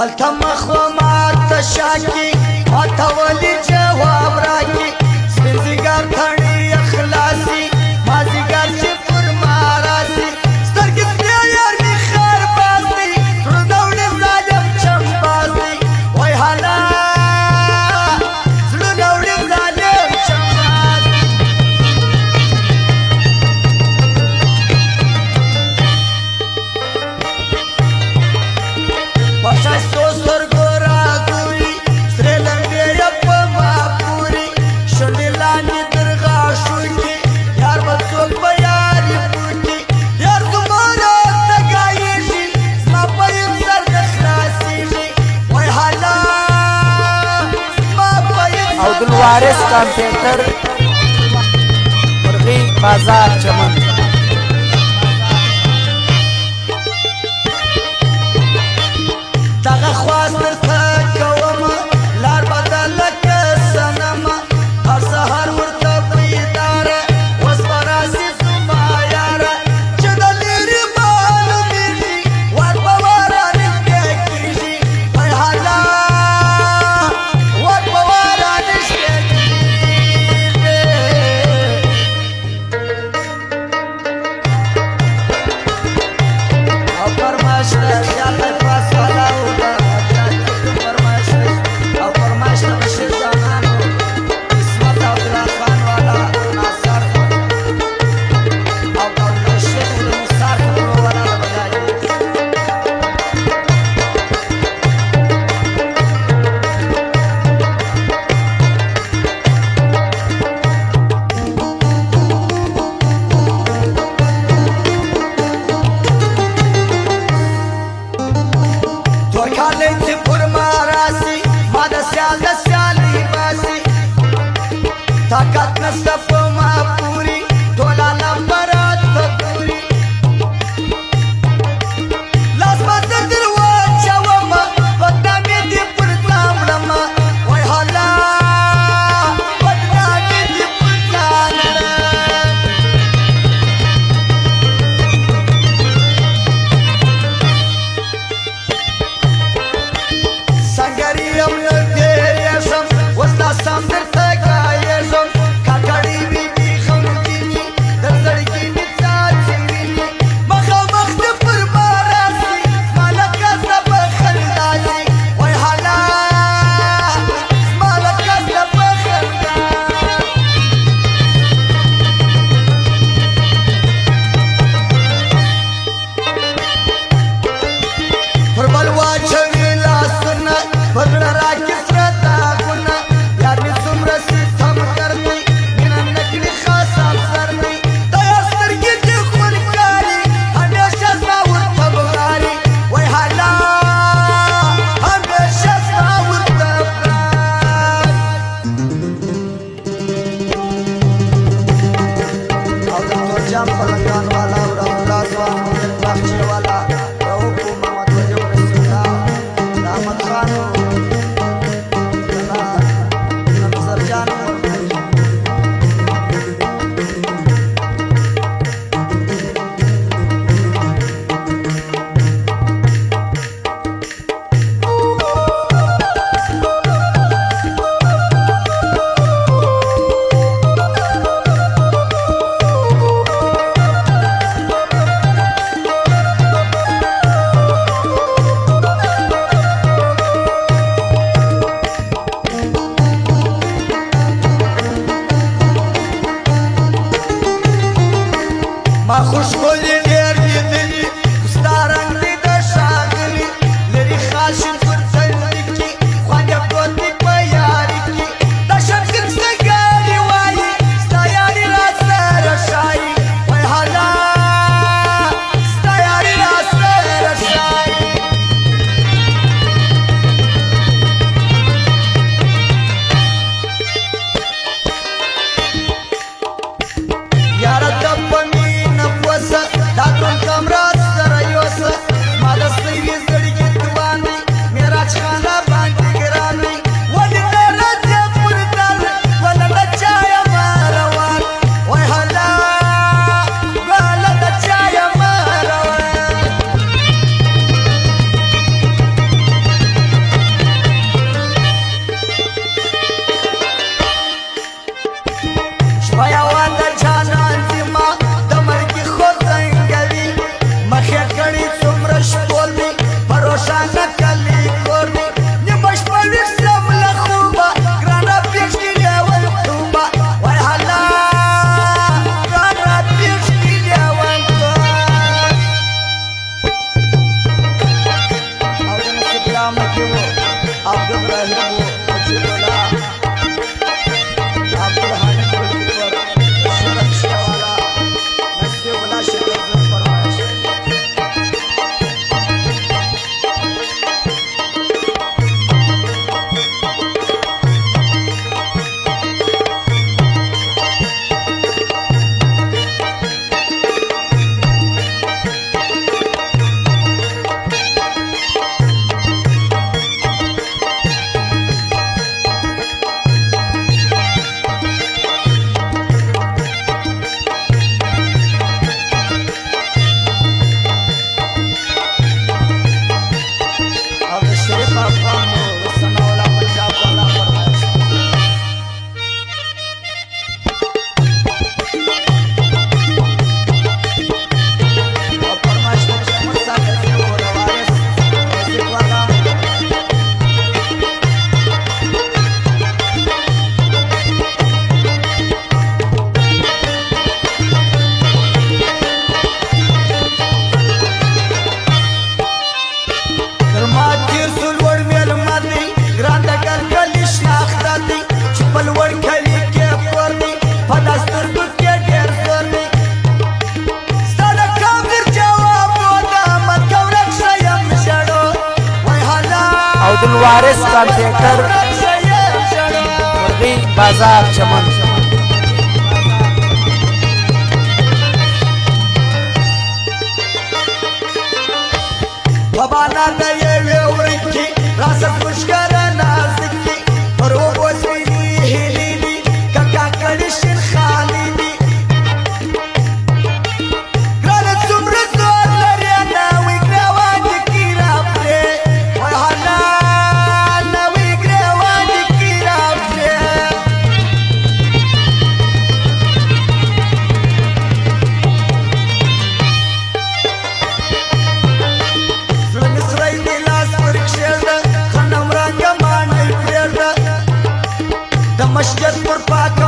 هلته مخ و ماته شاکي ماته ولي جواب راکي سپین ځیګر تڼۍ اخلاصي ما ځیګر چې پر ما راسي سترګې سرې یار مې خیر باز دی زړه د وړې ظالم چمباز دی وای هلا زړه د وړې ظالم چمباز دی په ښایستو سترګو راګوري سرې لمبې یې په ما پوري شونډې لاندې تر غاښو کې یار به څوک په یاري پوکي یار زما راته ګایېږي زما په یم سر نه خلاصېږي وای هلا زما په یم سر عبدالوارث کمپیوټر مرغی بازار چمن دغه خواست درته کومه لار بدله که صنمه هر سهار ورته بیداره اوس به راسي زما یاره چې د لرې معلومېږي ور به ور رانږدې کېږي وای هلا ور به ور رانږدې کېږي او فرمایش ته خیال دی پاس ولاو ده فرمایش دی او فرمایش ته بشیر زمانو قسمت عبدالله خان والا ناصر او شیخ نثار خبرو والا د بدایي دوه کاله چې پر ما راسي ما د سیال د سیالۍ باسي طاقت نسته په ما پوري ټول عالم به راته ګوري لاس به زه در واچومه بدنامي دې پر تا وړمه وای هلا بدنامي دې پر تا وړم سنګري یم نه تېرېږم اوس لا سم درته ګایېږم کاکړي مې دي غمګینې در زړګي مې څاڅي ویني مخامخ دې پر ما راسي زما لکه زه به خندا سي وای هلا زما لکه زه به خندا پر بل واچوي لاسونه په زړه راکړي سره داغونه یار مې څومره ستم کړی مینه نه کړي خاص افسر دی دا یار سترګې دې خونکاري همیشه زما ورته بغاري وای هلا همیشه زما ورته بغاري او د تورجام پلنګان والا او د الله ځوان مدیر باغچې والا رؤوف محمد ولی رسول الله احمد خانو نظر جانو ما خوشګلې ډېر لیدلي ستا رنګ دې د ښاغلي لرې خاشن پر څنډې کې خوند یې پروت دی په یاري کې دا شمشیر څه ګاډي وایي ستا یاري را سره ښایي وای هلا ستا یاري را سره ښایي یاره ته په مینه پوسه وارث کمپیوټر مرغی بازار چمن بابانا د یوې ورکې راسه خوشګره نازکې پر اوبو سپینې هیلې دي ککا کړي شیرخانې دي ګرانه څومره زور لرې ناوې ګرېوانې کې راپرې وای هانا ناوې ګرېوانې کې راپرې زړه مې سری دی لاس پر کښېږده خنم رنګه ماڼۍ پرېږده د مسجد پر پاک